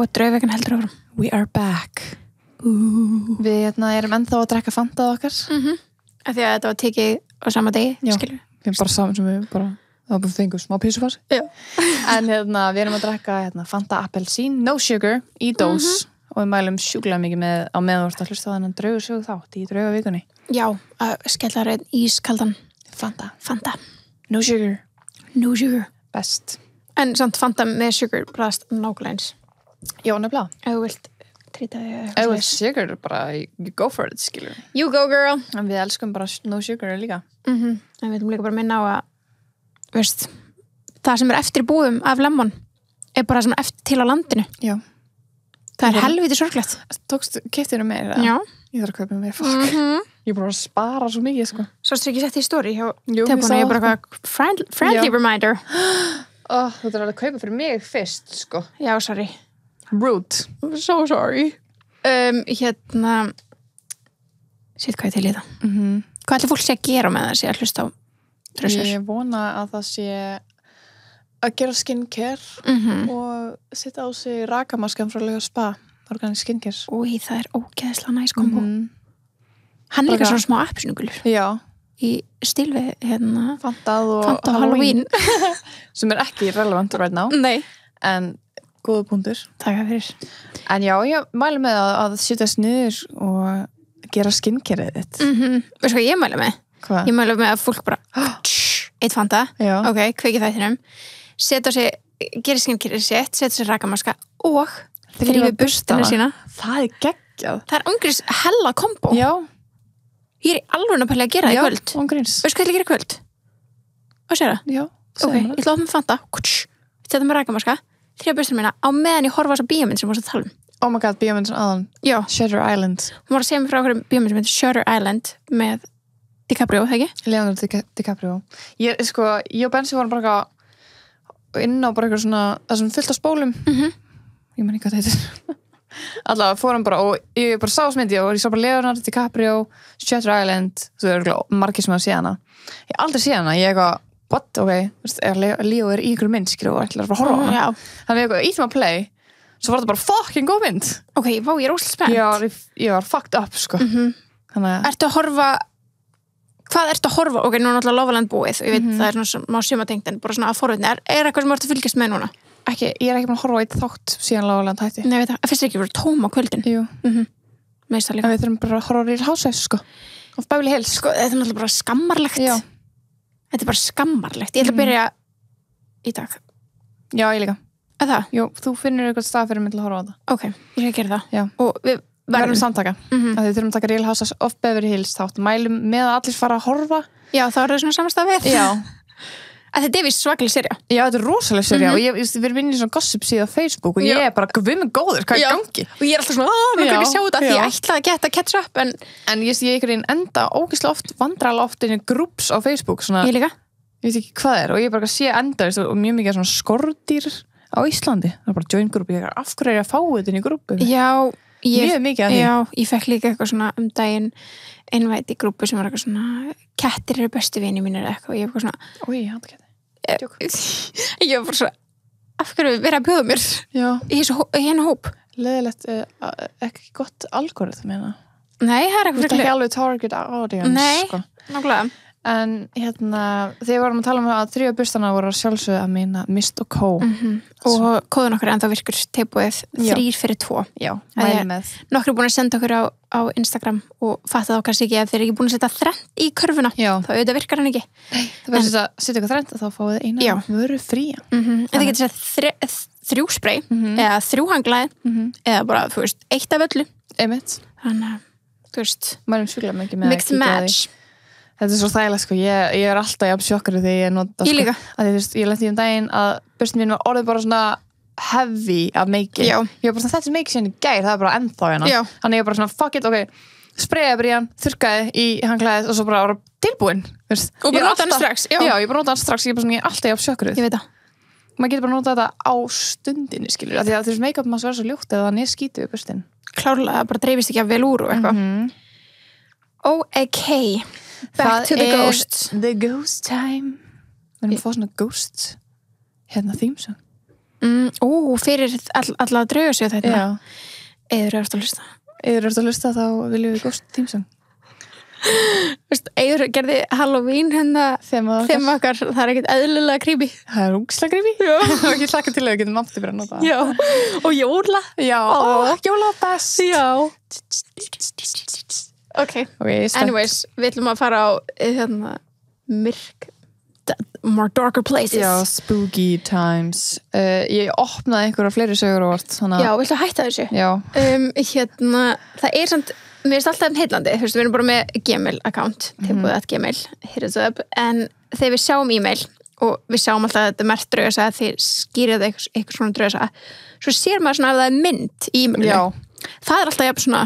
og draugveikan heldur áfram. We are back. Við erum ennþá að drekka Fantað okkar. Af því að þetta var tekið á sama degi, skilur. Við bara saman sem við bara fengum smá písufars. Já. En við erum að drekka Fanta appelsín, no sugar, í dós og við mælum sjúklega mikið á meðvort að hlusta á þennan draugasögu þátt í draugavikunni. Já, að skella reyn ískaldan. Fanta. No sugar. Best. En samt Fanta með sugar bræðast nákvæmlega eins. Já, nefnilega. Ef þú vilt trýta þig. Ef þú vilt sugar, bara you go for it, skilur. You go, girl. En við elskum bara no sugar líka. En við viljum líka bara minna á að, veist, það sem eftir búðum af lemon bara það sem eftir til á landinu. Já. Það helviti sorglegt. Keyptirðu meira? Já. Ég þarf að kaupa meira, fuck. Ég bara að spara svo mikið, sko. Svo ekki sett í story hjá Tebúna, ég bara friendly reminder. Þú þarf að kaupa fyrir mig fyrst, sko. Já, sorry. Rude. I'm so sorry. Sitt hvað ég til í það. Hvað ætli fólk sé að gera með það sé að hlusta á drössur? Ég vona að það sé að gera skincare og setja á sig rakamaskan frá Lega Spa, Organic Skincare. Úi, það ógeðslega næs kombo. Hann líka svona smá appelsínugulur. Já. Í stíl við Fantað og Halloween. Sem ekki relevant right now. Nei. En góða punktur. Takk fyrir. En já, ég mælu með að setjast niður og gera skincare-ið þitt. Veistu hvað ég mælu með? Hvað? Ég mælu með að fólk bara eitt Fanta. Já. Ok, kveikið þættinum. Setja sig, gera skincare sitt, setja sig rakamaska og þrífið burstana sína. Það geggjað. Það ángríns hella kombo. Já. Ég í alveg að pæla að gera það í kvöld. Já, ángríns. Veistu hvað ég gera í kvöld? Og sér það? Já. Ok, ég ætla að opna Fanta. Setja mig rakamaska, þrífa burstana mína á meðan ég horfa á þessa bíómynd sem varst að tala um. Oh my god, bíómynd sem aðan. Já. Shutter Island. Hún var að segja mér frá okkur bíómynd sem heitir Shutter Island með DiCaprio, það ekki? Leonardo DiCaprio. Ég og Bensi vorum bara inn á bara eitthvað svona, það sem fullt á spólum. Ég man ekki hvað það heitir. Allavega fórum bara og ég bara sá smyndi og ég sá bara Leonardo DiCaprio, Shutter Island, þú eru margir sem að sé hana. Ég aldrei sé hana, ég what, ok, Leo í ykkur mynd, skilur og ætlar að horfa á hana. Já. Þannig ég ítum að play, svo var þetta bara fucking góð mynd. Ok, vá, ég óslega spennt. Ég var fucked up, sko. Þannig Ertu að horfa, hvað ertu að horfa? Ok, nú er náttúrulega Love Island búið og ég veit það er svona má sumatengt en bara svona að forvitni. Eitthvað sem þú ert að fylgjast með núna? ég er ekki búin að horfa á eitt þátt síðan Love Island hætti. Nei, veit það, fyrst ekki verið tóm á kvöldin. Jú. Meist það En líka. við þurfum bara að horfa á Real Housewives, sko. Of Beverly Hills. Sko, þetta er náttúrulega bara skammarlegt. Já. Þetta er bara skammarlegt. Ég ætla að byrja í dag. Já, ég líka. Er það? Jú, þú finnur eitthvað stað fyrir mig til að horfa á það. Ok, ég skal gera það. Já. Og við Verðum samtaka. Að við þurfum að taka Real Housewives of Beverly Hills þátt. Mælum með að allir fara að horfa. Já, þá er það svona samastað við. Já. Að þetta er víst svakalig serja. Já, þetta er rosalega serja og við erum inn í svona gossip síða á Facebook og ég er bara, við erum góður, hvað er gangi? Og ég er alltaf svona, mér kan ekki sjá þetta því ég ætlaði að geta catch up en ég ykkur inn enda ógeðslega oft, vandræðalega oft inn í grúps á Facebook, svona, ég líka. Ég veit ekki hvað er og ég bara sé enda og mjög mikið svona skordýr á Íslandi, það er bara join grúp, ég er af hverju að fá þetta inn í grúpu? Já, mjög mikið af því. Já, ég fekk líka eitthvað svona daginn invite í grúpu sem var eitthvað svona kettir eru bestu vinir mínir eða eitthvað og ég var svona Ói, ég hata ketti. Ég var bara svo af hverju verið að bjóða mér í hennu hóp leðilegt, ekki gott algoritm meina. Nei, það er Þú ert ekki alveg target audience. Nei, sko. nákvæmlega. En þegar við vorum að tala um að 3 burstana voru að sjálfsögðu að meina Mist og Co. Og kóðun okkur ennþá virkur teipúið 3 fyrir 2. Já, mæli með. Nokkur er búin að senda okkur á Instagram og fatta þá kannski ekki að þeir eru ekki búin að setja þrennt í körfuna. Já. Þá auðvitað virkar hann ekki. Það verður að setja eitthvað þrennt og þá fáið þið eina vöru fría. En það getur sett 3 spray eða 3 hanglaði eða bara, þú veist, 1 af öllu. Einmitt. Þannig að, þú veist, mælum sjúklega mikið með mixed match. Þetta er svo þægilegt, sko. Ég er alltaf jafn sjokkarið þegar ég nota, Ég líka. Að því, þú veist, ég lenti í daginn að burstin mín var orðið bara svona heavy af make-i. Já. Ég var bara svona, þetta make-i sem ég gær, það er bara ennþá hérna. Já. Þannig ég bara svona, fuck it, ok, sprayaði bara í hann, þurrkaði í handklæðið og svo bara tilbúin, þú veist. Og bara nota hann strax. Já, ég bara nota hann strax, ég er bara svona, ég er alltaf jafn sjokkarið. Ég veit það. Maður getur bara nota þetta á stundinni, skilur, af því að þessi make-up maður verður svo ljótt eða hann er skítið við burstin. Klárlega, bara dreifist ekki af vel úr og eitthvað. Okay. Back to the ghost. The ghost time. Við erum að fá svona ghost theme song. Fyrir alla draugasögu þetta. Já. Eiður er að hlusta. Eður að hlusta þá viljum við Ghost Theme Song. Eiður gerði Halloween þeim okkar, það er ekkert eðlilega creepy. Það er úkslega creepy. Já. Og ekki hlaka til að við getum aftur bara að nota það. Já, og jóla. Já, og jóla best. Já. Ok, anyways, við ætlum að fara á more darker places. Já, spooky times. Ég opnaði einhverja fleiri sögur og vart. Já, viltu að hætta þessu? Já. Það er samt, mér finnst alltaf heillandi, þú veist, við erum bara með Gmail-account, tilbúið@gmail, hit us up, en þegar við sjáum e-mail og við sjáum alltaf að þetta er merkt draugasaga, þið skýrið eitthvað svona draugasaga, svo sér maður svona ef það er mynd í e-mailinu. Já. Það er alltaf jafn svona,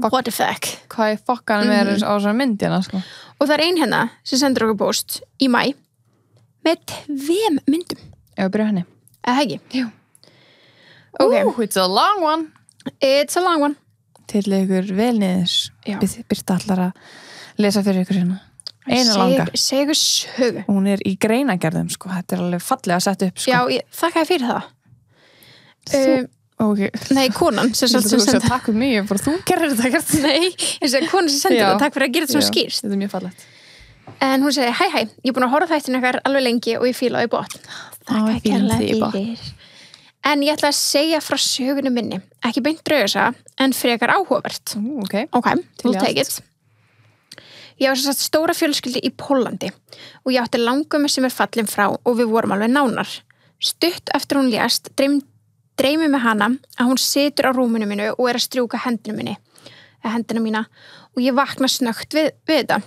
what the fuck? Hvað er fokkanum er á svona myndina, sko? Og það er ein hérna sem sendur okkur post í maí með 2 myndum. Ef við byrja henni. Eða ekki? Jú. Okay. It's a long one. It's a long one. Til ykkur vel niður. Birta allar að lesa fyrir ykkur hérna. Eina langa. Seg ykkur sögu. Hún er í greinagerðum, sko. Þetta er alveg fallega að setja upp, sko. Já, þakka þér fyrir það. Okay. Nei, konan sem sendi. Takk fyrir mig, bara þú gerir þetta. Nei, ég segi konan sem sendi þetta. Takk fyrir að gera þetta svona skýrst. Þetta er mjög fallegt. En hún segi, hæ, ég er búin að horfa þættinu ykkar alveg lengi og ég fíla á í botn. Þakka kærlega fyrir. En ég ætla að segja frá sögunum minni. Ekki beint draugasaga, en frekar áhugavert. Ok, we'll take it. Ég var svo stóra fjölskyldu í Póllandi og ég átti langömmu sem er fallin frá og við vorum alveg nánar. Stutt eftir hún lést, dreymi með hana að hún situr á rúminu mínu og er að strjúka hendina mína og ég vakna snöggt við þetta.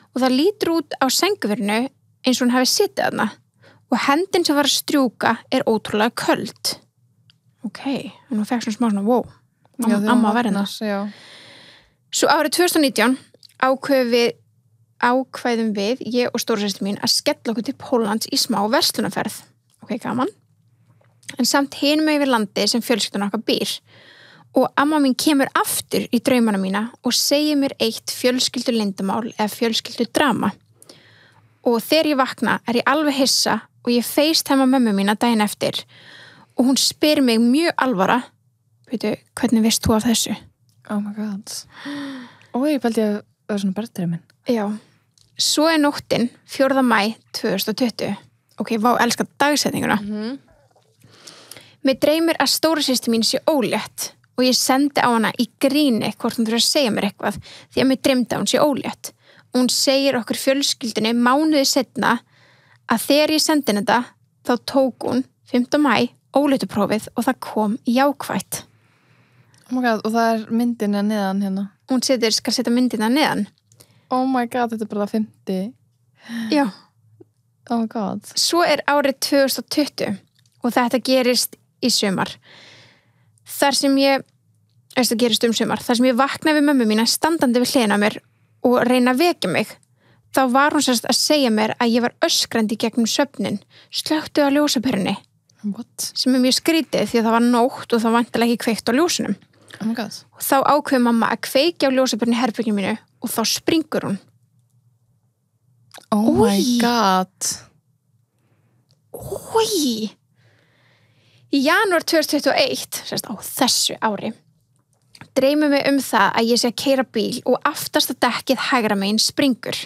Og það lítur út á senguvörinu eins og hún hafi sitið þarna og hendin sem var að strjúka er ótrúlega köld. Ok, en hún fekk svona wow, amma var hérna. Svo árið 2019 ákvæðum við, ég og stórsystir mín, að skella okkur til Póllands í smá verslunarferð. Ok, gaman. En samt hinum yfir landi sem fjölskyldan okkar býr. Og amma mín kemur aftur í draumana mína og segir mér eitt fjölskylduleyndarmál eða fjölskyldudrama. Og þegar ég vakna er ég alveg hissa og ég FaceTime mömmu mína daginn eftir og hún spyr mig mjög alvara, veitu, hvernig veist þú af þessu? Oh my god. Ég fældi að það var svona berðdreið minn. Já. Svo er nóttin 4. maí 2020. Ok, vá, elska dagsetninguna. Mér dreymir að stórasystir mín sé ólétt og ég sendi á hana í gríni hvort hún þurfi að segja mér eitthvað því að mér dreymdi að hún sé ólétt. Og hún segir okkur fjölskyldunni mánuði seinna að þegar ég sendi þetta þá tók hún 5. maí óléttuprófið og það kom jákvætt. Oh my god, og það er myndina neðan hérna. Hún skal setja myndina neðan. Oh my god, þetta er bara 50. Já. Oh my god. Svo er árið 2020 og þetta gerist í sumar. Þar sem ég vaknaði við mömmu mína standandi við hliðina á mér og reyna að vekja mig. Þá var hún að segja mér að ég var öskrandi gegnum svefnin, slökktu á ljósaperunni. What? Sem er mjög skrítið því að það var nótt og það vantilega ekki kveikt á ljósunum. Oh my god. Og þá ákveður mamma að kveikja á ljósaperunni í herberginu mínu og þá springur hún. Oh my god. Í janúar 2021, á þessu ári, dreymir mig það að ég sé að keyra bíl og aftasta dekkið hægra megin springur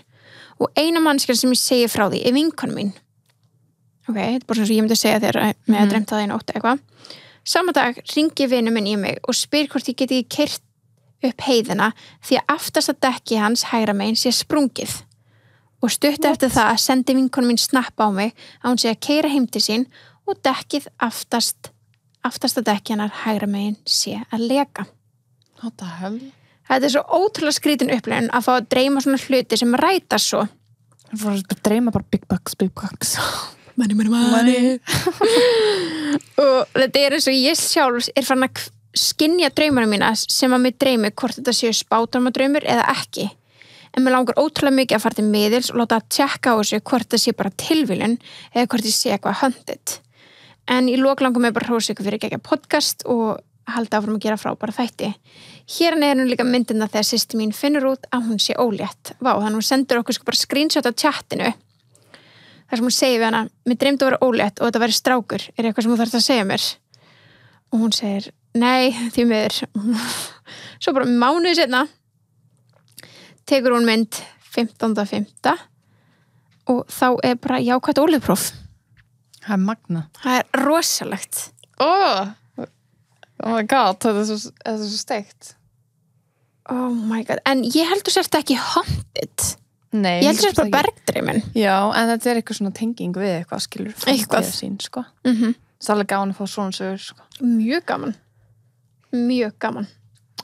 og eina mannskjan sem ég segi frá því er vinkonu mín. Ok, þetta er bara svona sem ég myndi segja þér með að dreymta það í nótt eitthvað. Sama dag hringi vinur minn í mig og spyr hvort ég geti keyrt upp heiðina því að aftasta dekkið hans hægra megin sé sprungið. Og stutt eftir það sendi vinkonu mín snapp á mig að hún sé að keyra heim til sín og dekkið aftasta dekkið hennar hægra megin sé að leka. What the hell? Þetta er svo ótrúlega skrítin upplifun að fá að dreyma svona hluti sem rætast svo. Það fór að dreyma bara big bucks. Money. Og þetta er eins og ég sjálf er farin að skynja draumana mína sem að mig dreymi hvort þetta séu spátarmadraumur eða ekki. En mér langar ótrúlega mikið að fara til miðils og láta að tjekka á þessu hvort það sé bara tilviljun eða hvort ég sé eitthvað hunted. En í lok langar mér bara hrósa ykkur fyrir geggjað podcast og halda áfram að gera frábæra þætti. Hérna er hún líka myndina þegar systir mín finnur út að hún sé ólétt. Vá, þannig hún sendur okkur bara screenshot af chatinu. þar sem hún segir við hana, mér dreymdi að vera ólétt og þetta væri strákur, er eitthvað sem þú þarft að segja mér? Og hún segir, nei, því miður. Svo bara mánuði seinna tekur hún mynd 15.5. og þá er bara jákvætt óleðpróf. Það er magna. Það er rosalegt. Oh my god, þetta er svo steikt. Oh my god, en ég heldur sérst ekki haunted. Nei, Ég heldur sérst bara bergdreimin. Já, en þetta er eitthvað svona tenging við eitthvað, skilur. Eitthvað. Sín, sko. Mm Það er alveg gaman að fá svona sögur, sko. Mjög gaman. Mjög gaman.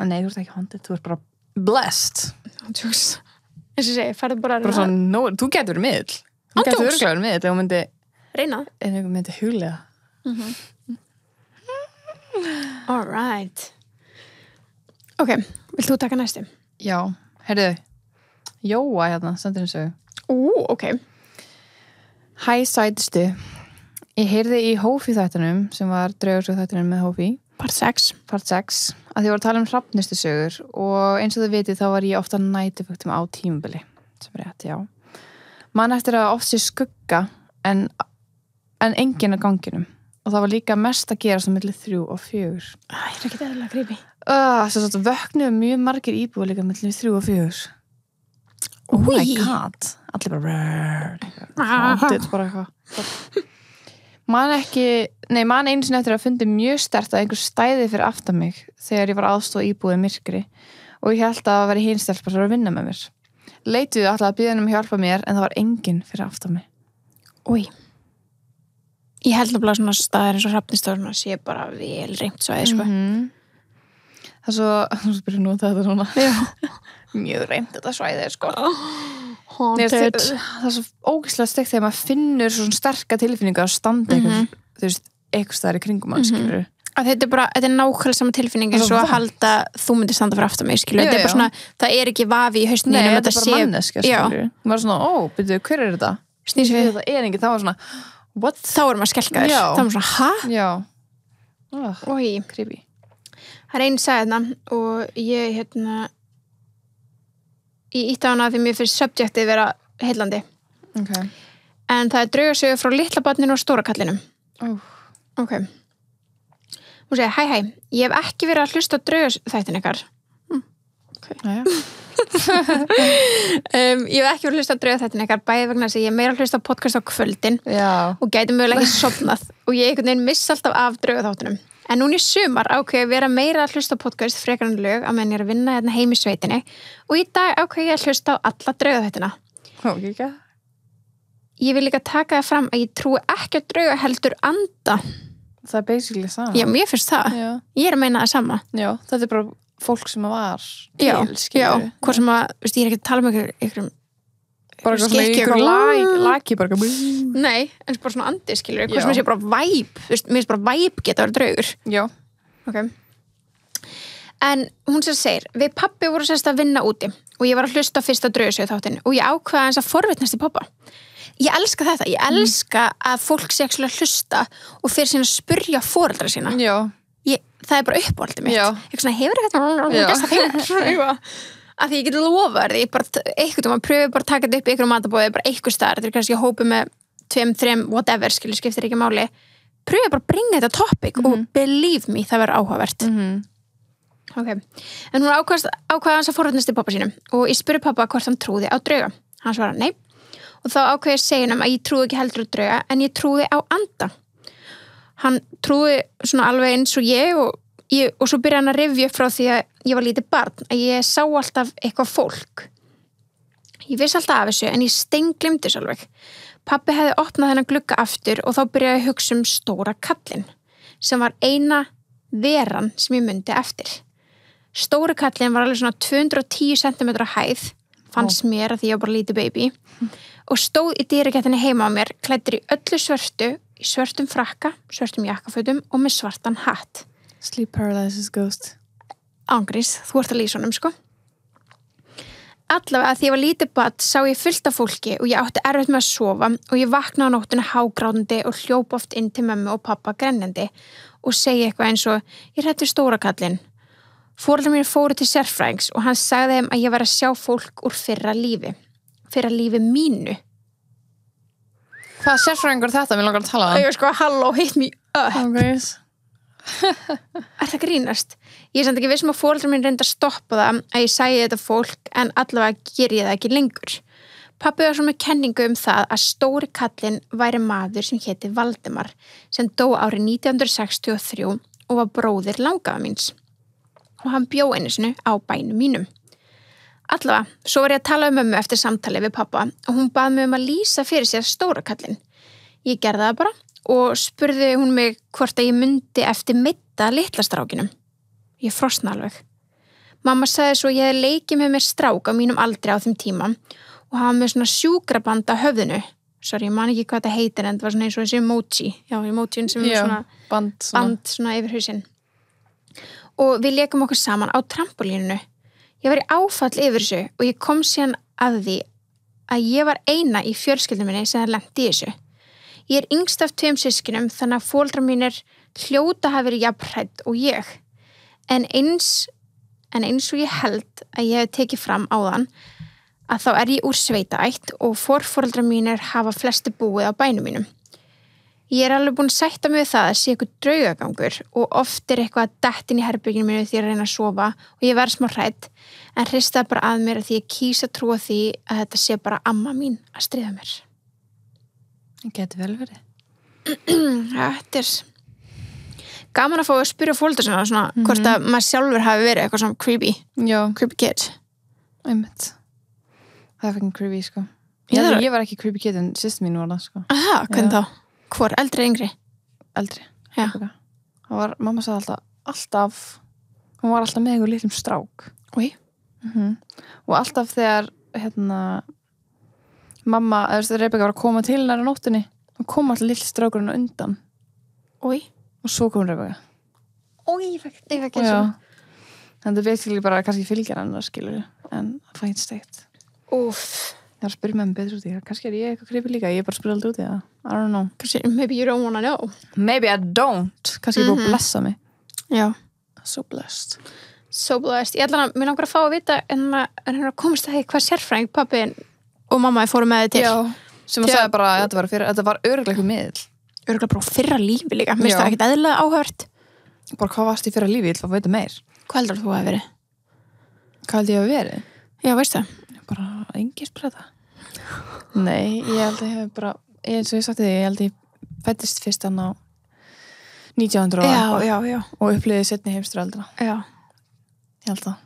En nei, þú ert ekki haunted, þú ert bara blessed. Tjúks. Eins og ég segi, farðu bara Bara svona, þú getur verið miðl. Þú getur Ándjóks. örglega verið miðl ef þú myndi, reyna. ef þú myndi huglega. All right. Ok, vilt þú taka næstu? Já, heyrðu, Jóa hérna, sendur henni sögu. Ok. Hæ sætistu. Ég heyrði í Hófi þættunum, sem var draugarsögu þættunum með Hófi, Part 6. part 6, að því voru að tala hrafnistu sögur og eins og þau vitið þá var ég ofta nætuföktum á tímabili, sem er rétt, já. Man eftir að oft sé skugga en enginn á ganginum og það var líka mest að gera sem milli 3 og 4. Æ, ég er ekki eðlilega creepy. Svo svo vöknuðu mjög margir íbúið líka milli 3 og 4. Oh my Új. god, allir bara haunted, bara eitthvað. Man einu sinni eftir að fundi mjög sterkt að einhver stæði fyrir aftan mig þegar ég var aðstóð íbúið í myrkri og ég held að vera hinn stelpa sem var að vinna með mér. Leituðu alltaf að biðja henni hjálpa mér en það var enginn fyrir aftan mig. Új. Ég held að svona staðir eins og hrafnistöðurna sé bara vel reynt svæði, sko. Það er svo, þú spyrir nú þetta svona. Já. Mjög reynt þetta svæði, sko. Haunted. Það er svo ógeðslega steikt þegar maður finnur svona sterka tilfinningar að standa eitthvað staðar í kringum mann, skilur. Að þetta er nákvæmlega sama tilfinning eins og að halda þú myndir standa fyrir aftan mig, skilur. Þetta er bara svona, það er ekki vafi í haustinu. Nei, þetta er bara manneskja, skilur. Maður er svona, byrju, hver er þetta? Snýs við. Þetta er enginn, það var svona, what? Þá er maður skelkaður. Já. Það var svona, hæ? Já. Új. Creepy. Það er einn sagði og ég ítti á hana því mér finnst subjektið vera heillandi. Ok. En það er draugasögur frá litla barninu og stóra kallinum. Ok. Hún segir, hæ, ég hef ekki verið að hlusta á draugaþættin ykkar. Jæja. Ég hef ekki verið að hlusta á draugaþættin ykkar bæði vegna þess að ég er meira að hlusta á podcast á kvöldin og gæti mögulega ekki sofnað og ég einhvern veginn missa alltaf af draugaþáttunum. En núna í sumar ákveði að vera meira að hlusta á podcast frekar en lög að menn ég er að vinna hérna heim í sveitinni og í dag ákveði ég að hlusta á alla draugaþættina. Ok. Ég vil líka taka það fram að ég trúi ekki að drauga heldur anda. Það er basically sama. Já, mér finnst það. Já. Ég er að meina það sama. Já, þetta er bara fólk sem var Já, skilur. hvort sem að, veist, ég er ekki að tala um einhverjum Bara eitthvað svona skikki, ykkur laki bara Nei, en bara svona andi, skilur hvort sem að sé bara væp, veist, mér finnst bara væp geta að vera draugur. Já. Ok. En hún sem segir, við pabbi voru sérst að vinna úti og ég var að hlusta á fyrsta draugasögu þáttinn og ég ákveða eins að forvitnast í pabba. Ég elska þetta, ég elska að fólk sé ekki að hlusta og fyrir sína að spurja foreldra sína. Já. Það er bara uppáhaldið mitt. Já. Ég svona, hefur þetta að því ég geti lofað því bara eitthvað, maður pröfið bara að taka þetta upp í einhverjum matabóði, bara eitthvað staðar, þetta er kannski hópið með 2, 3, whatever, skiptir ekki máli. Pröfið bara að bringa þetta topic og believe me, það verður áhugavert. Ok, en hún ákvaða hans að forvitnast í pappa sínum og ég spurði pappa hvort hann trúði á drauga. Hann svaraði nei og þá ákveði ég að segja hann að ég trúði ekki heldur á drauga en ég trúði á anda. Hann trúði svona alveg eins og ég og svo byrjaði hann að rifja upp frá því að ég var lítið barn að ég sá alltaf eitthvað fólk. Ég vissi alltaf af þessu en ég steinglimti þessu alveg. Pabbi hefði opnað þennan glugga aftur og þá byrjaði ég að hugsa um stóra kallinn sem var eina veran sem ég mundi eftir. Stóri kallinn var alveg svona 210 cm hæð, fannst mér að því ég var bara lítið baby og stóð í dyragættinni heima á mér, klæddur í öllu svörtu, í svörtum frakka, svörtum jakkafötum og með svartan hatt. Sleep paralysis ghost. Ángrís, þú ert að lýsa honum, sko. Allavega, því ég var lítið barn sá ég fullt af fólki og ég átti erfitt með að sofa og ég vaknaði á nóttunni hágrátandi og hljóp oft inn til mömmu og pappa grenjandi og segi eitthvað eins og ég hræddi stóra kallinn. Foreldrar mér fóru til sérfræðings og hann sagði þeim að ég var að sjá fólk úr fyrra lífi mínu. Hvað sérfræðingur þetta? Mér langar að tala Ég sko, halló, hit me up. Okay. Er það grínast? Ég er samt ekki vissum að foreldrar mín reynda að stoppa það að ég sæi þetta fólk en allavega ger ég það ekki lengur. Pabbi var svo með kenningu það að stóri kallinn væri maður sem héti Valdimar sem dó árið 1963 og var bróðir langafa míns. Og hann bjó einu sinni á bænum mínum. Allavega, svo var ég að tala mömmu eftir samtali við pappa og hún bað mig að lýsa fyrir sér stóra kallinn. Ég gerði það bara og spurði hún mig hvort að ég myndi eftir midda litla strákinum. Ég frosna alveg. Mamma sagði svo ég hefði leikið með mér strák á mínum aldri á þeim tíma og hafa með svona sjúkraband á höfðinu. Sorry, ég man ekki hvað þetta heitir en það var svona eins og þessi emoji. Já, emojín sem er svona band svona yfir hausinn. Og við leikum okkur saman á trampolíninu. Ég var í áfall yfir þessu og ég kom síðan að því að ég var eina í fjölskyldunum minni sem það lenti í þessu. Ég er yngst af 2 systkinum þannig að foreldrar mínir hljóta hafi verið jafnhrædd og ég. En eins og ég held að ég hef tekið fram áðan að þá er ég úr sveitaætt og forforeldrar mínir hafa flesti búið á bænum mínum. Ég er alveg búin að sætta mig við það að sé eitthvað draugagangur og oft er eitthvað að dett inn í herberginu mínu því að reyna að sofa og ég verð smá hrædd en hristaði bara að mér að því ég kýs að trúa því að þetta sé bara amma mín að stríða mér. Það getur vel verið. Þetta er gaman að fá að spyrja foreldrar svona hvort að maður sjálfur hafi verið eitthvað svona creepy. Já. Creepy kid. Einmitt. Það er fucking creepy, sko. Ég var ekki creepy kid en systir mín var það, sko. Aha, hvernig þá? Hvor, eldri eða yngri? Eldri. Já. Mamma sagði alltaf, hún var alltaf með einhver litlum strák. Új. Og alltaf þegar, mamma, Rebekka var að koma til hennar á nóttunni, þá kom alltaf litli strákurinn undan. Új. Og svo kom Rebekka. Új, ég fekk ekki svo. Þannig að basically bara kannski fylgjar hennar, skilur, en það fænt steikt. Úff. Ég var að spyrja með betur út í það. Kannski er ég eitthvað creepy líka. Ég er bara að spyrja aldrei út í það. I don't know. Kannski, maybe you don't wanna know. Maybe I don't. Kannski ég er búin að blessa mig. Já. So blessed. So blessed. Ég ætla að mér langar að fá að vita en að komast að því hvað sérfræðing pabbi og mamma fóru með þið til. Já. Sem að segja bara að þetta var örugglega eitthvað miðl. Örugglega bara fyrra lífi líka. Mér finnst það ekkert eðlilega áhört. Bara hvað varst í fyrra lífi? Ég ætla að veita meir. Hvað heldur þú að verið? Hvað held ég að verið? Já, veist það. Bara engin spreta. Nei, ég held að ég hef bara eins og ég sagti því, ég held að ég fættist fyrst hann á 1900 já. Og upplýði seinni heimsstyrjöldina. Já. Ég held það.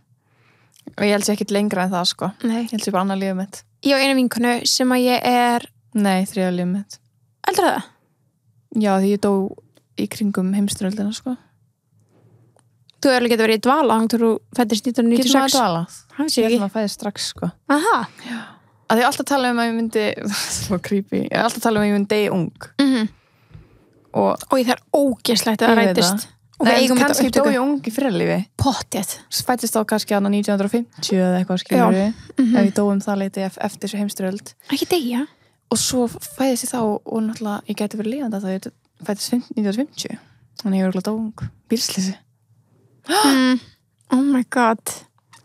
Og ég held sér ekkert lengra en það, sko. Nei. Ég held sér bara annað lífið mitt. Ég og eina vinkonu sem að ég er... Nei, 3. lífið mitt. Heldur það? Já, því ég dó í kringum heimsstyrjöldina, sko. Þú hefur alveg getið verið í dvala þegar þú fættist 1996. Getur maður að dvala? Það sé Ég ekki. held maður fæðist strax, sko. Aha. Já. Að ég alltaf tala að ég myndi svo creepy, ég alltaf tala að ég myndi deyja ung og það er ógeðslegt að það rætist og við eigum kannski dó ég ung í fyrirlífi pottið fættist á kannski 1950 eða eitthvað skilur við ef ég dó það leiti eftir þessu heimstyrjöld ekki deyja og svo fæðist ég þá og náttúrulega ég gæti verið lifandi að það fættist 1950 þannig ég var dó ung bílslýsi oh my god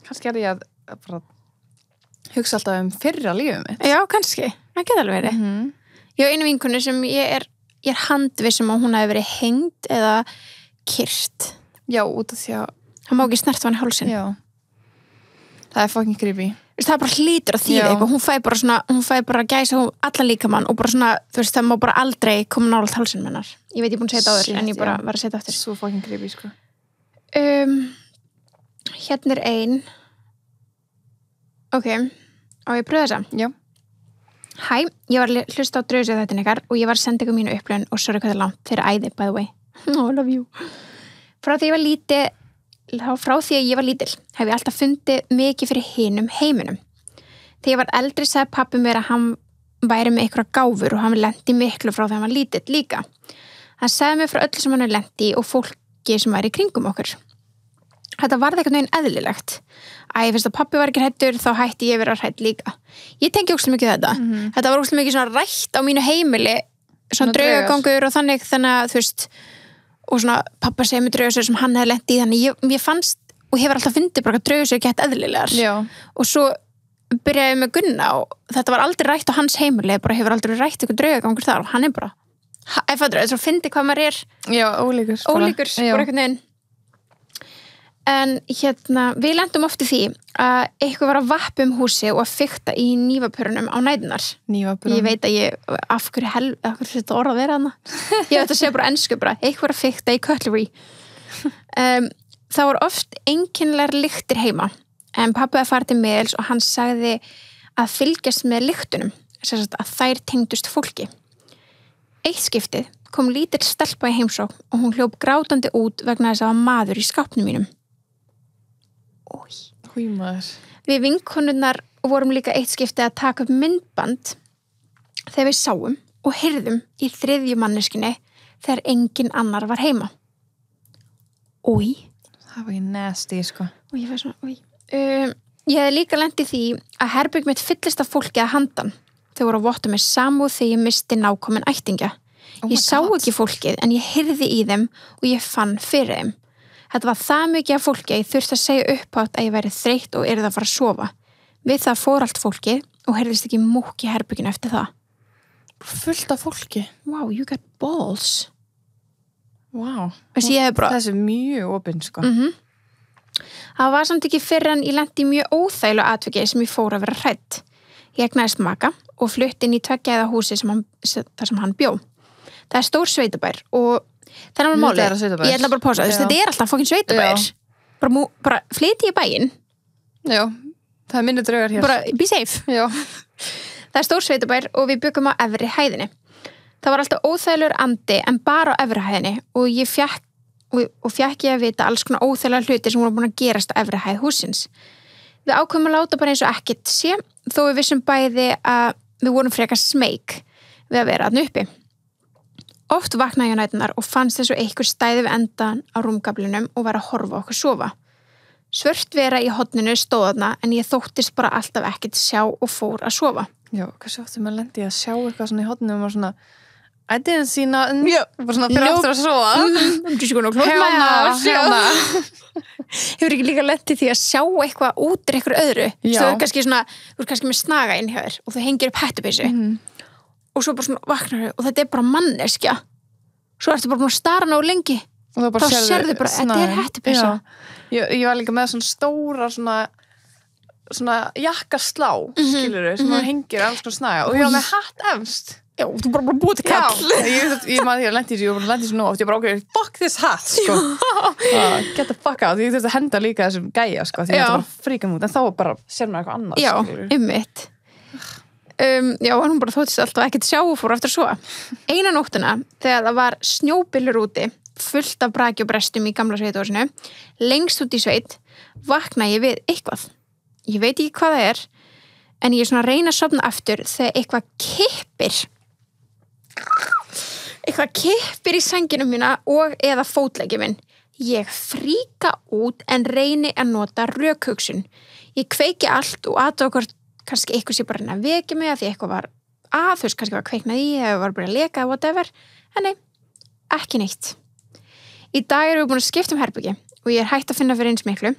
kannski er ég að bara hugsa alltaf fyrra lífið mitt. Já, kannski. Það geta alveg verið. Ég á einu vinkonu sem ég er handvissum að hún hafi verið hengd eða kyrt. Já, út af því að... Það má ekki snert á hann í hálsinn. Já. Það er fucking creepy. Það er bara hlýtur að þýða eitthvað. Hún fæ bara gæsa allan líkamann og bara svona, þú veist, það má bara aldrei koma nálægt hálsinn með hennar. Ég veit ég búin að segja þetta áður, en ég bara var að segja þetta aftur. Svo fucking creepy, sko. Hérna er ein. Ok, á ég pröfa þessa? Já. Hæ, ég var að hlusta á drausið þetta ykkar og ég var að senda ykkur mínu upplöfun og sorry hvað það er langt fyrir æði, by the way. Oh, I love you. Frá því að ég var lítil hef ég alltaf fundið mikið fyrir hinum heiminum. Þegar ég var eldri sagði pabbi mér að hann væri með einhverja gáfur og hann lenti miklu frá þegar hann var lítill líka. Hann sagði mér frá öllu sem hann lenti og fólki sem væri í kringum okkur. Þetta varði einhvern veginn eðlilegt. Fyrst að pabbi var ekki hræddur, þá hætti ég vera hrædd líka. Ég tengi ókslega mikið þetta. Þetta var ókslega mikið svona rætt á mínu heimili, svona draugagangur og þannig að, þú veist, og svona pappa segir mér draugasögur sem hann hefði lent í, þannig ég fannst, og hefur alltaf fundið bara draugasögur gett eðlilegar. Já. Og svo byrjaði með Gunna og þetta var aldrei rætt á hans heimili, bara hefur aldrei rætt ykkur draugagangur þar og hann bara þess að fyndi hvað maður ólíkur bara einhvern veginn. En við lendum oft í því að eitthvað var að vappa húsi og að fikta í nývapörunum á nætunar. Ég veit að af hverju þetta orð að vera hana. Ég veit að segja bara ensku eitthvað var að fikta í cutlery. Það voru oft einkennilegar lyktir heima, en pabbi að fara til meðals og hann sagði að fylgjast með lyktunum, sem sagt að þær tengdust fólki. Eitt skiptið kom lítill stelpa í heimsókn og hún hljóp grátandi út vegna þess að var maður í skápnum mínum. Húi maður. Við vinkonurnar vorum líka eitt skiptið að taka upp myndband þegar við sáum og heyrðum í þriðju manneskinni þegar engin annar var heima. Það var ekki nasty, sko. Og ég var svona, ég hefði líka lent í því að herberg mitt fyllist af fólki að handan. Þau voru að votta með samúð þegar ég misti nákominn ættingja. Ég sá ekki fólkið en ég heyrði í þeim og ég fann fyrir þeim. Þetta var það mikið af fólki að ég þurfti að segja upphátt að ég væri þreytt og yrði að fara að sofa. Við það fór allt fólkið og heyrðist ekki múkk í herberginu eftir það. Fullt af fólki. Wow, you got balls. Wow. Þessi er mjög opinn, sko. Það var samt ekki fyrr en ég lenti í mjög óþægilegu atviki sem ég fór að vera hrædd. Ég egnaðist maka og flutti inn í tveggja húsi þar sem hann bjó. Það er stór sveitabær og þannig var málið. Ég ætla bara að pása. Þetta er alltaf fokkin sveitabær. Bara flyti í bæinn. Já, það er minni draugar hér. Bara be safe. Já. Það er stór sveitabær og við byggum á efri hæðinni. Það var alltaf óþægilegur andi en bara á efri hæðinni og ég fékk ég að vita alls konar óþægilega hluti sem voru búin að gerast á efri hæð húsins. Við ákveðum að láta bara eins og ekkert sé, þó við vissum bæði að við vorum frekar smeyk við að vera þarna uppi. Oft vaknaði ég á næturnar og fannst þess að einhver stæði við endan á rúmgaflinum og var að horfa okkur sofa. Svört vera í horninu stóð þarna en ég þóttist bara alltaf ekkert sjá og fór að sofa. Já, hversu oft maður lendi að sjá eitthvað svona í horninu og maður svona I didn't see nothing. Bara svona fyrir aftur að sofa. I'm just gonna close my eyes. Hefur ekki líka lent í því að sjá eitthvað út í eitthvað öðru. Þú er kannski með snaga inn hjá þér og þú hengir upp hættupeysu. Og svo bara svona vaknar þau og þetta er bara manneskja. Svo ertu bara búin að stara ná lengi. Og þá sérðu bara, þetta er hættupeysa. Ég var líka með svona stóra svona jakkaslá, skilurðu, sem maður hengir alls konar snaga. Og ég var með hatt efst. Já, þú bara búið til kall. Ég maður því að lendi þessu nú oft. Ég bara fuck this hat, sko. Get the fuck out. Ég þurfti að henda líka þessum gæja, sko. Því þetta bara fríka mút. En þá bara sér maður eitthvað annars. Já, einmitt. Já, hún bara þóttist alltaf ekkert sjá og fór eftir að sofa. Eina nóttina, þegar það var snjóbylur úti, fullt af braki og brestum í gamla sveithúsinu, lengst út í sveit, vakna ég við eitthvað. Ég veit ekki hvað það er, en ég er svona að reyna að sofna aftur þegar eitthvað kippir í sænginu mína og eða fótleggi minn. Ég fríka út en reyni að nota rökhugsun. Ég kveiki allt og aðtókvort kannski eitthvað sé bara að vekja mig að því eitthvað var þú veist, kannski var kveiknað í eða var bara að leka eða whatever. En nei, ekki neitt. Í dag erum við búin að skipta herbyggi og ég er hætt að finna fyrir eins miklu.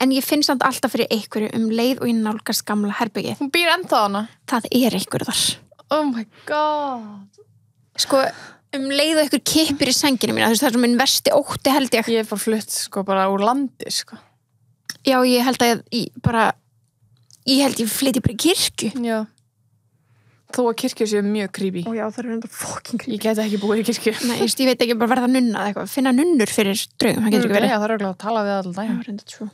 En ég finn samt alltaf fyrir einhverju leið og ég nálgast gamla herbyggi. Hún býr ennþá hana? Það er einhverju þar. Oh my god. Sko, leið og einhver kippir í sænginu mína, þú veist, það er svona minn versti ótti held ég. Ég er bara flutt, sko, bara úr landi, sko. Já, ég held að ég flytti bara í kirkju. Já. Þó að kirkju séu mjög creepy. Já, það er enda fucking creepy. Ég get ekki búið í kirkju. Nei, ég veit ekki, bara verða nunna eða eitthvað. Finna nunnur fyrir draugum, það getur ekki verið. Já, það er örugglega að tala við alltaf daginn. Já, reynda trú.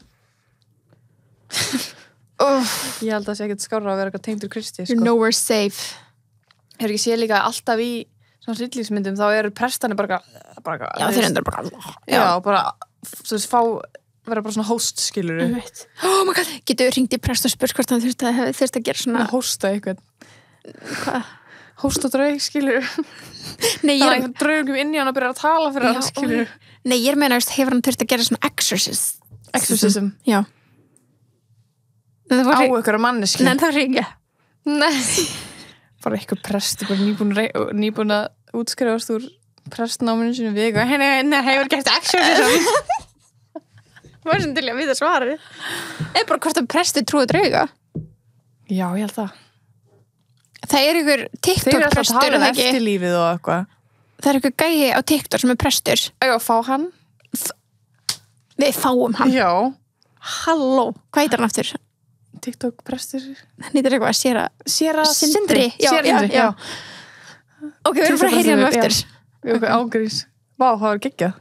Ég held að það sé ekkert skárra að vera eitthvað tengdur Kristi, sko. You're nowhere safe. Hefur ekki séð líka alltaf í svona hryllingsmyndum, þá eru prestani bara já, þeir endur bara já, bara, þú veist, vera bara svona host, skilur oh my god, getur hringt í prest og spurt hvort hann þurft að gera svona hosta eitthvað hvað? Hosta draug, skilur Nei, þannig að draugum inn í hann að byrja að tala fyrir hann, skilur Nei, ég meina, hefur hann þurft að gera svona exorcism já á ykkur manneski Nei, það ringja Nei bara eitthvað prest, bara nýbúin að útskrifast úr prestnáminu sinu við eitthvað, henni hefur gert exorcism var sem til að vita svarið eða bara hvort að presti trúið drauga Já, ég held það. Það er ykkur Þeir eru TikTok alltaf að prestur, tala er um það ekki? eftirlífið og eitthvað. Það er ykkur gæi á TikTok sem er prestur. Já, fá hann? Við fáum hann. Já. Halló. Hvað heitir hann aftur? TikTok prestur. Hann heitir eitthvað Séra Sindri. Já, Séra já, Indri, já. Ok, við erum bara að heyra hann TikTok-prestur, eftir. Eitthvað ágrís. Vá, það var geggjað.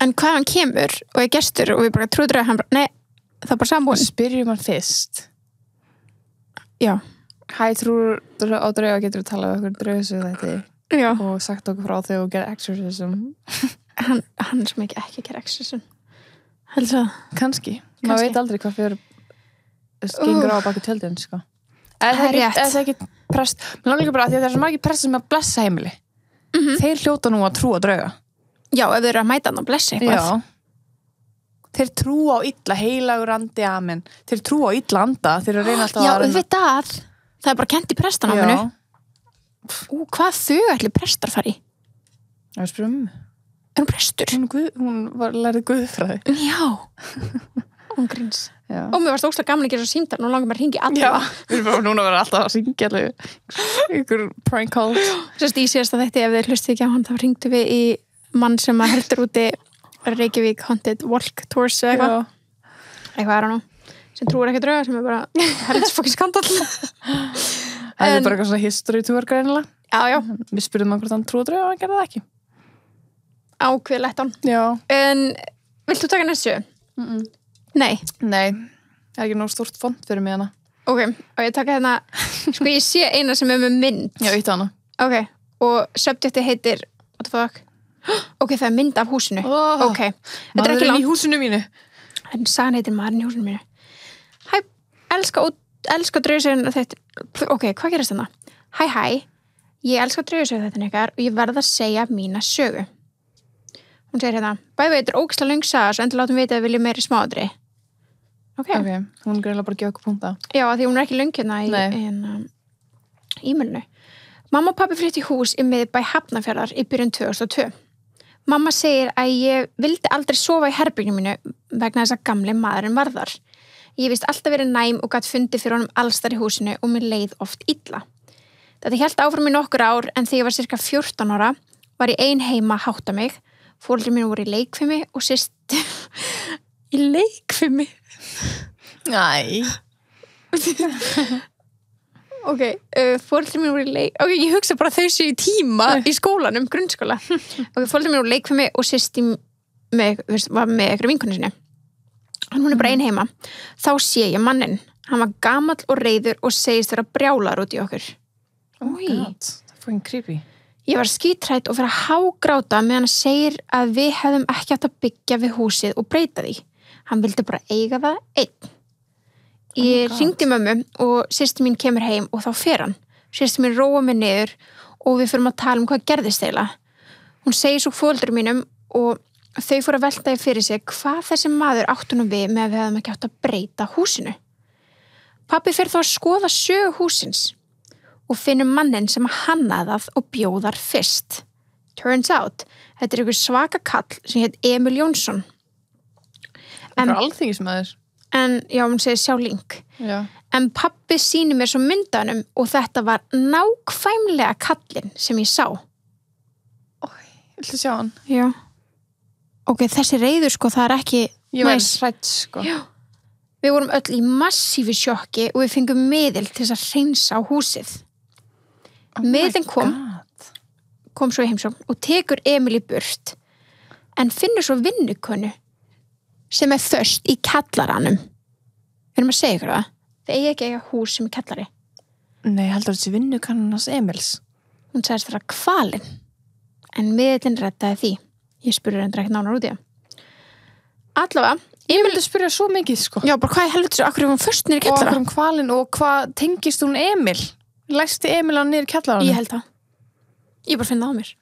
En hvað hann kemur og er gestur og við bara trúður að hann bara, nei, það er bara sambúin. Spyrjum hann fyrst. Já. Hæ, trúr á drauga getur við talað um okkur draugasögu þetta Já. og sagt okkur frá þegar og gera exorcism. Hann er svo mikið ekki að gera exorcism. Heldur það? Kanski. Maður veit aldrei hvað fyrir gengur á baki tjöldin, sko. Það er rétt. Eða það ekki prest. Mér langar líka bara að því að það er svo margir prestar sem að blessa heimili. Þeir hljóta nú að trúa drauga. Já, ef þau eru að mæta hann og blessa eitthvað. Já. Þeir trúa á illa, heilagur andi, amen. Þeir trúa á illa anda, þeir eru að reyna alltaf Já, að auðvitað. Það er bara kent í prestanáminu. Já. Hvað þau ætli prestar fari? Það er spyrum. Er hún prestur? Hún var lærið guðfræði. Já. Hún gríns. Já. Og mér varst óslega gaman að gera svo símtal. Nú langar mér að hringi Já, alla. við erum bara núna að vera alltaf að syngja allir ykkur prank calls. Sérst í síðasta þætti, ef þið hlustið ekki á hann, þá hringdu við í mann sem að heldur úti Reykjavík Haunted Walk Tours eða eitthvað. Eitthvað er hann nú. Sem trúir ekki drauga, sem er bara helds fokkin skandall. Það er bara eitthvað svona history tour greinilega. Já. Við spurðum hann hvort hann trúið drauga og hann gerði það ekki. Ákveðlegt hann. Já. En, vilt þú taka næstu? Nei. Nei, það er ekki nóg stórt font fyrir mig hana. Ok, og ég taka hérna, sko ég sé eina sem er með mynd. Já, ítti hana. Ok, og subjecti heitir, what the fuck? Ok, það er mynd af húsinu. Ok, þetta er ekki Maðurinn í langt. húsinu mínu. En sagan heitir maðurinn í húsinu mínu. Hæ, elska draugasögun þetta. Ok, hvað gerist þarna? Hæ, ég elska draugasögun þetta ykkar og ég verð að segja mína sögu. Hún segir hérna, bæði veitur ógislega löng saga, svo endur látum vita að vilja meiri smáadri. Ok, Hún er greinilega bara að gefa okkur punkta. já, því hún er ekki löng hérna í e-mailinu. Mamma og pappi flytti í hús í miðbæ Hafnarfjarðar í byrjun 2002. Mamma segir að ég vildi aldrei sofa í herberginu mínu vegna þess að gamli maðurinn var þar. Ég vist alltaf verið næm og gat fundið fyrir honum allstar í húsinu og mér leið oft illa. Þetta hélt áfram í nokkur ár en þegar ég var cirka 14 ára var ég ein heima að hátta mig. Foreldrar mínu voru í leikfimi og systir... Í leikfimi? Næ. Ok, foreldrar mínu voru í leik... Ok, ég hugsa bara þau séu í tíma í skólanum, grunnskóla. Ok, foreldrar mínu voru í leikfimi og systir var með einhverju vinkonu sinni. Hún er bara ein heima. Þá sé ég manninn. Hann var gamall og reiður og segist vera brjálar út í okkur. Oh my god, það er fucking creepy. Ég var skítrætt og fyrir að hágráta meðan hann segir að við hefðum ekki átt að byggja við húsið og breyta því. Hann vildi bara eiga það einn. Ég hringdi mömmu og systir mín kemur heim og þá fer hann. Systir mín róa mig niður og við fyrir að tala hvað gerðist eiginlega. Hún segir svo foreldrum mínum og þau fóru að velta því fyrir sig hvað þessi maður áttu nú við með að við hefðum ekki átt að breyta húsinu. Pabbi fer þá að skoða sögu húsins og finnum mannin sem hannaði það og bjóðar fyrst. Turns out, þetta er einhver svaka kall sem heit Emil Jónsson. Það er alþingismæður. En, já, hún segir sjá link. Já. En pabbi sýnir mér svo myndanum og þetta var nákvæmlega kallinn sem ég sá. Viltu sjá hann? Já. Ok, þessi reiður sko, það er ekki Ég var næs. hrædd sko. Já. Við vorum öll í massífi sjokki og við fengum miðil til þess að hreinsa á húsið. Miðillinn kom svo í heimsókn og tekur Emil í burt en finnur svo vinnukonu sem er föst í kjallaranum. Við erum að segja ykkur það. Það eigi ekki eiga hús sem er kjallari. Nei, heldur þessi vinnukannans Emils. Hún sagðist vera kvalinn en miðillinn reddaði því. Ég spurði hendur ekkert nánar út í það. Allavega, Ég vildi spyrja svo mikið sko. já, bara hvað er helviti svo, akkur er hún föst niður í Og kjallara? okkur kvalinn og hvað tengist hún Emil? Læsti Emil hann niður kjallaranum? Ég held það. Ég bara finn það á mér.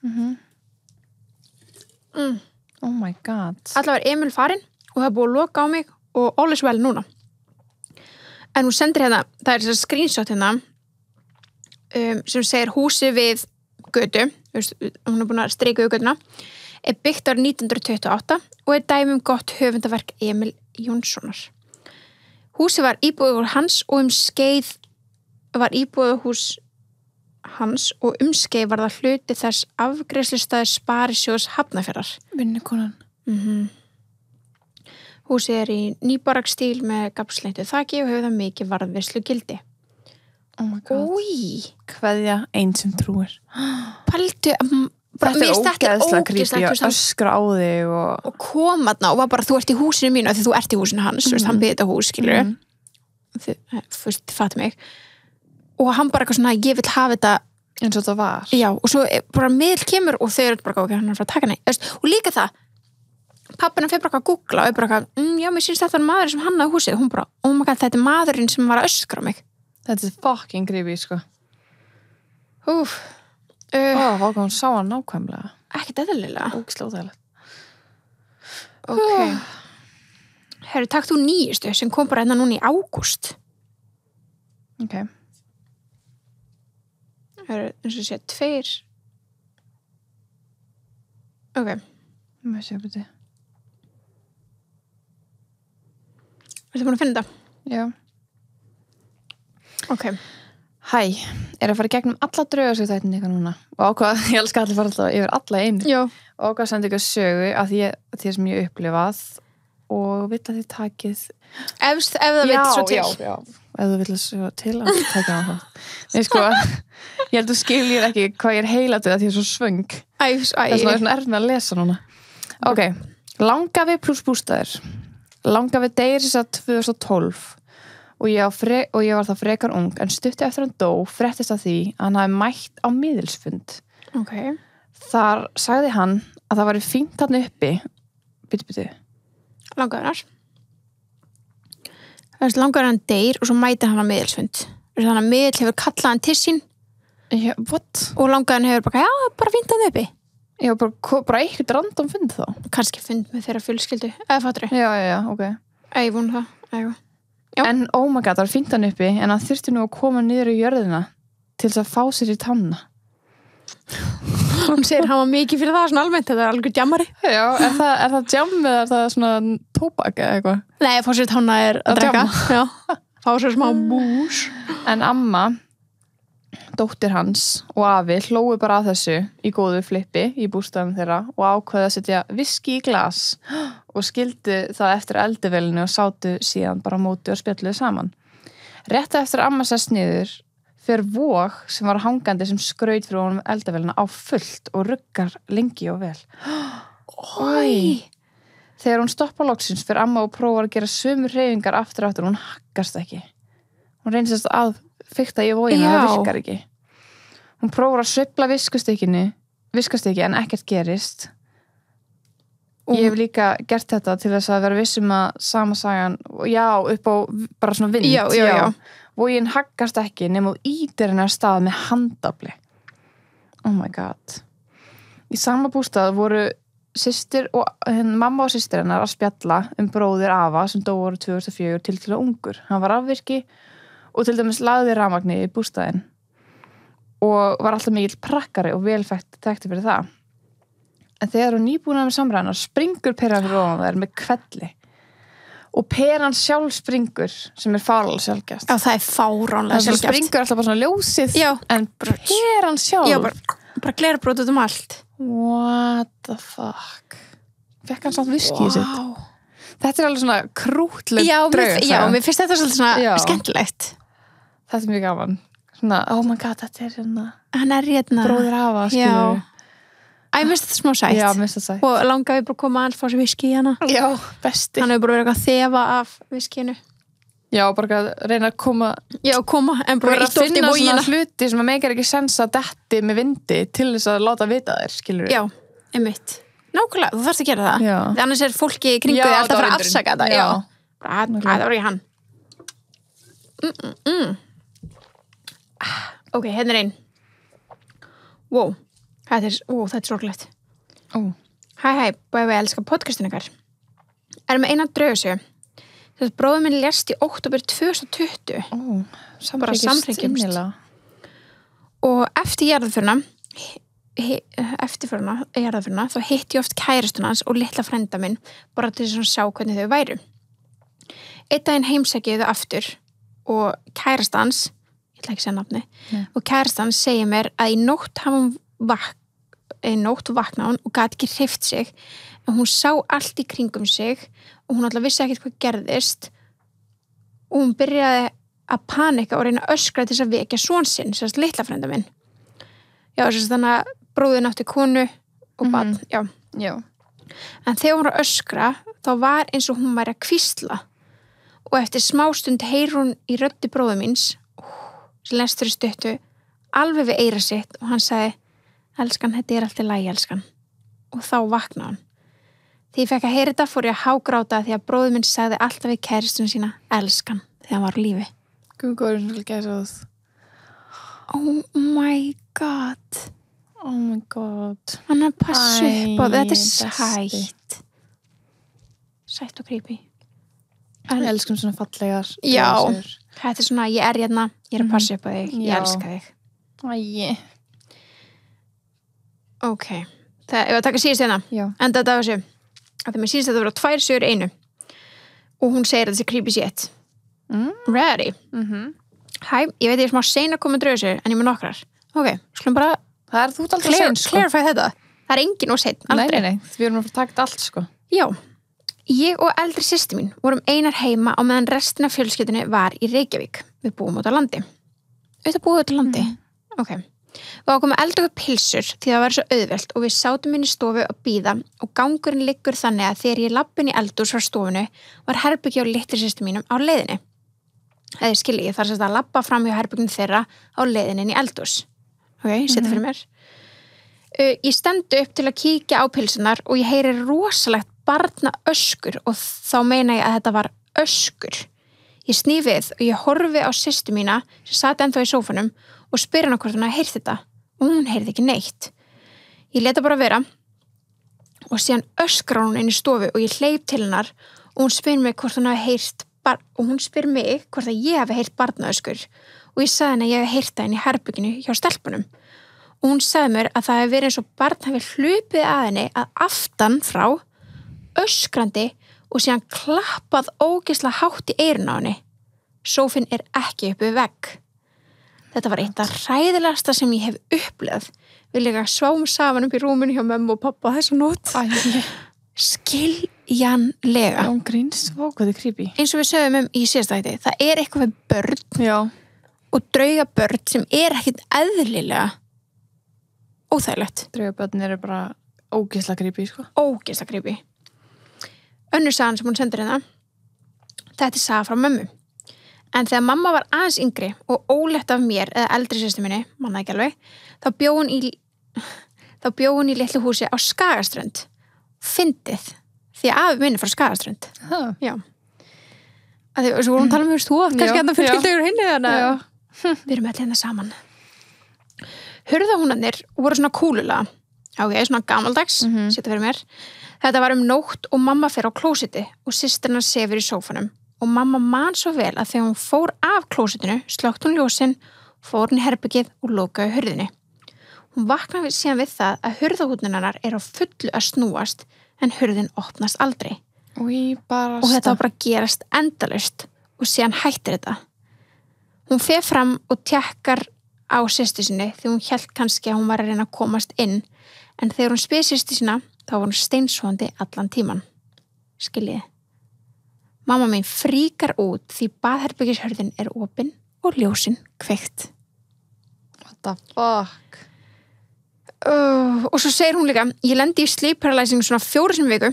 Oh my god. Allavega er Emil farinn og það er búið að loka á mig og all is well núna. En hún sendir hérna, það er þess að screenshot hérna sem segir húsi við götu, hún er búin að streika við götuna, er byggt árið 1928 og er dæmi gott höfundaverk Emil Jónssonar. Húsið var íbúðarhús hans og skeið var íbúðarhús hans og skeið var það hluti þess afgreiðslustæður Sparisjóðs Hafnarfjarðar. Vinnukonan. Húsið í nýbarakstíl með gaflsleittu þaki og hefur það mikið varðveislu gildi. Oh my god. Új, Kveðja ein sem trúir. pældu, Þetta er ógeðslega creepy að öskra á þig og koma þarna og var bara, þú ert í húsinu mínu, því þú ert í húsinu hans, þú veist, hann byrði þetta hús, skilur þú veist, þið fattu mig og hann bara eitthvað svona, ég vil hafa þetta eins og þetta var. já, og svo bara miðl kemur og þau eru bara, ok, hann er að fara að taka henni og líka það, pappina fyrir bara að googla og er bara eitthvað, já, mér syns þetta er maður sem hannaði húsið, hún bara, oh my god, þetta er maðurinn sem var að öskra á mig. Þetta er fucking creepy, sko. Úf, hún sá hann nákvæmlega. ekkert eðlilega. Ógeðslega óþægilegt. Ok. Herru, takk þú nýjustu sem kom bara hérna núna í ágúst. Ok. Herru, eins og sé, 2. Ok. Mér sé byrti. Ertu búin að finna þetta? Já. Ok. Hæ, að fara í gegnum alla draugasögþættin ykkar núna og ákvað, ég elska allir fara alltaf yfir alla einu Já. og ákvað að senda ykkur sögu að því sem ég upplifað og vill að þið takið Ef það veit svo til. Já, ef þú vill að svo til að taka á það. Nei, sko, ég held að skiljir ekki hvað ég er heilatið að því ég er svo svöng. Þess Það er svona erfið að lesa núna. Ok, Langafi pluss bústaður. Langafi deyr þess að 2012 og ég var það frekar ung en stuttu eftir hann dó fréttist að því að hann hafi mætt á miðilsfund. Ok. Þar sagði hann að það væri fínt þarna uppi. Byttu. Langaðunar. Langaður hann deyr og svo mætir hann á miðilsfund. Þannig að miðil hefur kallað hann til sín. Já, what? Og langaðurinn hefur bara, já, bara fínt þarna uppi. Já, bara eitthvað random fund þá. Kannski fund með þeirra fjölskyldu. Eða fattur Já, ok. Ég vona það. Já. En oh my god, það var fínt hann uppi en hann þurfti nú að koma niður í jörðina til þess að fá sér í tanna. Hún segir hann var mikið fyrir það svona almennt, þetta er alveg djammari. Já, er það djam eða er það svona tóbak eða eitthvað? Nei, fá sér tanna er að drekka. Já, fá sér smá mús. En amma, dóttir hans og afi hlógu bara að þessu í góðu flippi í bústaðum þeirra og ákveða að setja viski í glas og skildu það eftir eldivélinu og sátu síðan bara móti og spjalluðu saman. Rétt eftir að amma sest niður fer vog sem var hangandi sem skraut fyrir honum eldavélina á fullt og ruggar lengi og vel. Oj. Þegar hún stoppar loksins fyrir amma og prófar að gera sömu hreyfingar aftur og hún haggast ekki. Hún reynist að fikta í voginu og það virkar ekki. Hún prófar að sveifla viskastykki en ekkert gerist. Ég hef líka gert þetta til þess að vera vissum að sama sagan, já, upp á bara svona vind. Já. Vogin haggast ekki nema þú ýtir hennar stað með handafli. Oh my god. Í sama bústað voru systir og mamma og systir hennar að spjalla bróðir afa sem dó árið 2004 til ungur. Hann var afvirki og til dæmis lagði rafmagni í bústaðinn og var alltaf mikill prakkari og vel þekkti fyrir það. En þegar hún nýbúin með samræðina springur peran fyrir ofan þær með kvelli og peran sjálf springur sem er fáránlega sjálfgæst. Já, það er fáránlega sjálfgæst. Það springur alltaf bara svona ljósið já, en peran sjálf. Já, bara glerbrot út allt. What the fuck? Fekk hann samt viskið sitt? Þetta er alveg svona krútleg draugasaga. Já, mér finnst þetta svolítið svona skemmtilegt. Þetta er mjög gaman. Svona, oh my god, þetta er hérna. Hann er hérna. Bróðir afa, skilur. Æ, mér finnst þetta smá sætt. Já, mér finnst þetta sætt. Og langaði bara að koma alls fá sér viski í hana. Já, besti. Hann hefur bara verið eitthvað að þefa af viskinu. Já, bara að reyna að koma. Já, en bara að finna svona hluti sem að meikar ekki sens að detti með vindi til þess að láta vita þér, skilur. Já, einmitt. Nákvæmlega, þú þarfst að gera það. Já. Annars er fólki í kringu þig alltaf að fara að afsaka það. Já. Það var ekki hann. Ok, hérna er einn. Wow, þetta er sorglegt. Hæ, bæði að elska podcastinu ykkar. Erum með eina draugasögu. Þess að bróður minn lést í október 2020. Bara samhryggumst. Og eftir jarðarförina þá hitti ég oft kærastuna hans og litla frænda minn bara til þess að sjá hvernig þau væru. einn daginn heimsækið þau aftur og kærastans, ég ætla ekki að segja nafni, og kærastans segir mér að í nótt vaknaði hún og gat ekki hreyft sig, en hún sá allt í kringum sig og hún alltaf vissi ekkert hvað gerðist og hún byrjaði að panika og reyna að öskra til þess að vekja son sinn, sérst litla frænda minn. Já, sérst þannig að bróðin átti konu og barn, já. En þegar hún var að öskra, þá var eins og hún væri að hvísla og eftir smástund heyr hún í röddi bróður míns sem lest fyrir stuttu alveg við eyra sitt og hann sagði elskan, þetta er allt í lagi, elskan. Og þá vaknaði hann. Því ég fekk að heyra þetta fór ég að hágráta því að bróður minn sagði alltaf við kæristuna sína elskan þegar hann var á lífi. Guðgóður er gæsað. Oh my god. Oh my god. Hann er passu upp á þetta sætt. Sætt og creepy. Við elskum svona fallegar. Já, þetta svona, ég er hérna, ég er að passa upp á þig, ég elska þig. Æi. Ok, það er að taka síðast hérna. En þetta var þessu, að það með síðast þetta voru 2 sögur í einu og hún segir að þessi creepy shit. Ready? Hæ, ég veit ég er smá sein að koma með draugsögur, en ég með nokkrar. Ok, skulum bara það er þú aldrei sein, sko. Clarify þetta. Það er engin og sein, aldrei. Nei, við erum að fara að taka þetta allt, sko. Já, ég og eldri systir mín vorum einar heima á meðan restina af fjölskyldunni var í Reykjavík. Við búum út á landi. Auðvitað búum út á landi? Ok. Við ákomum að elda upp pilsur því það var svo auðvelt og við sátum inn í stofu að bíða og gangurinn liggur þannig að þegar ég lapp inn í eldhús frá stofunu var herbergi á litlu systur mínum á leiðinni. Eða skilji, ég þarf að labba fram hjá herberginu þeirra á leiðinni inn í eldhús. Ok, setja fyrir mér. Ég stendu upp til að kíkja á pilsunar og ég heyri rosalegt barna öskur og þá meina ég að þetta var öskur. Ég sný við og ég horfi á systur mína sem sat ennþá í sófanum og spyr hana hvort hún hafi heyrt þetta og hún heyrði ekki neitt. Ég leta bara vera og síðan öskrar hún inn í stofu og ég hleyp til hennar og hún spyr mig hvort hún hafi heyrt og hún spyr mig hvort að ég hafi heyrt barnaöskur og ég sagði henni að ég hafi heyrt það inn í herberginu hjá stelpunum og hún sagði mér að það hafi verið eins og barn hafi hlupið að henni að aftan frá öskrandi og síðan klappað ógeðslega hátt í eyrun á henni. Sófinn er ekki upp við vegg. Þetta var eitt af hræðilegasta sem ég hef upplifað. Við líka sváum saman upp í rúminu hjá mömmu og pappa þessa nótt. Skiljanlega. Já, grínst, hvað er creepy. Eins og við sögum í síðasta þætti, það er eitthvað við börn og draugabörn sem er ekkit eðlilega óþægilegt. Draugabörn eru bara ógeðslega creepy, sko. Ógeðslega creepy. Önnur sagan sem hún sendur hérna, þetta er saga frá mömmu. En þegar mamma var aðeins yngri og ólétt af mér eða eldri systur minni, manna ekki alveg, þá bjó hún í litlu húsi á Skagaströnd. Fyndið, því að afi minni frá Skagaströnd. Já. Því, svo vorum tala þú átt kannski að það fjölskyldugur henni, þannig að við erum allir hérna saman. Hurðahúnarnir voru svona kúlulega, ok, svona gamaldags, setja fyrir mér. Þetta var nótt og mamma fer á klósiti og systirna sefur í sófanum. Og mamma man svo vel að þegar hún fór af klósitinu, slökkt hún ljósin, fór hún í herbergið og lokaði hurðinni. Hún vaknaði síðan við það að hurðahúnirnar er á fullu að snúast en hurðin opnast aldrei. Og þetta var bara að gerast endalaust og síðan hættir þetta. Hún fer fram og tjekkar á systur sinni því hún hélt kannski að hún var að reyna að komast inn en þegar hún spyr systur sína þá var hún steinsofandi allan tíman. Skiljiði. Mamma mín fríkar út því baðherbergishurðin er opin og ljósin kveikt. What the fuck? Og svo segir hún líka, ég lendi í sleep paralyzing svona 4 sinni í viku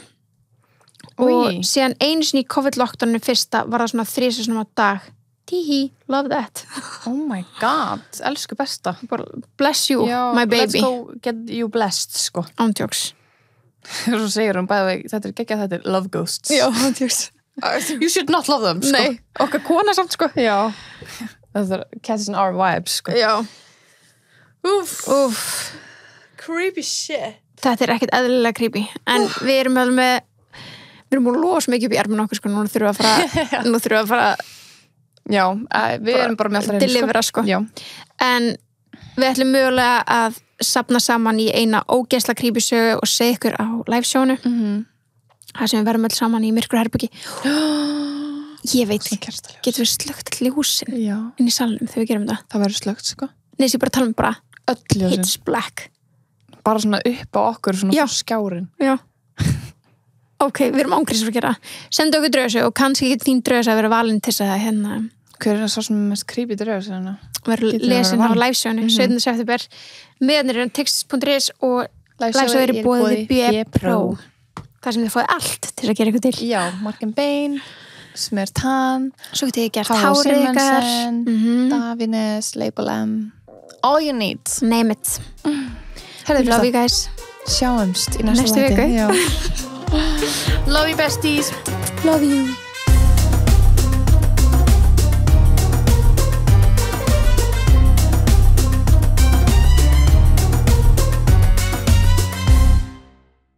og síðan einu sinni í COVID-lockdowninu fyrsta var það svona 3 sinni á dag. Tíhí, love that. Oh my god, elsku besta. Bless you, my baby. Let's go get you blessed, sko. Ándjóks. Svo segir hún bæði, þetta er geggjað, þetta er love ghosts. Já, ándjóks. You should not love them, sko. Nei, okkar kona samt, sko. Já. Það er catching our vibes, sko. Já. Úff. Creepy shit. Þetta er ekkert eðlilega creepy. En við erum alveg með, við erum múið að losa mikið upp í erminu okkur, sko. Nú þurfum við að fara Já, við erum bara með alltaf delivera, sko. Já. En við ætlum mögulega að safna saman í eina ógeðslega creepy sögu og segja ykkur á live-sjónu. Það sem við verðum öll saman í myrkru herbyggi. Ég veit, Svona kertaljós. getum við slögt ljósin Já, inn í salnum þegar við gerum það? það verður slögt, sko. Nei, ég bara tala bara Öll ljósin. pitch black. Bara svona upp á okkur, svona Já. skjárin. Já. Ok, við erum ángrís að gera. Sendu okkur draugasu og kannski ekki þín draugasu að vera valin til þess að hérna Hver er það svo sem er mest creepy draugasu hérna? vera Getur lesin verið á valin. livesjónu 17. september. Miðarnir eru tix.is og livesjóðu eru bóðið B-Pro. Það sem þið fóðið allt til að gera ykkur til. Já, Morgan Bain, Smear Tan, Svo getið þið gert Hárið hárið ykkar. Simonsen, Davines, Label M. All you need. Name it. Herðu, Love you guys. Sjáumst í næsta Næstu viku. Já. Love you besties. Love you.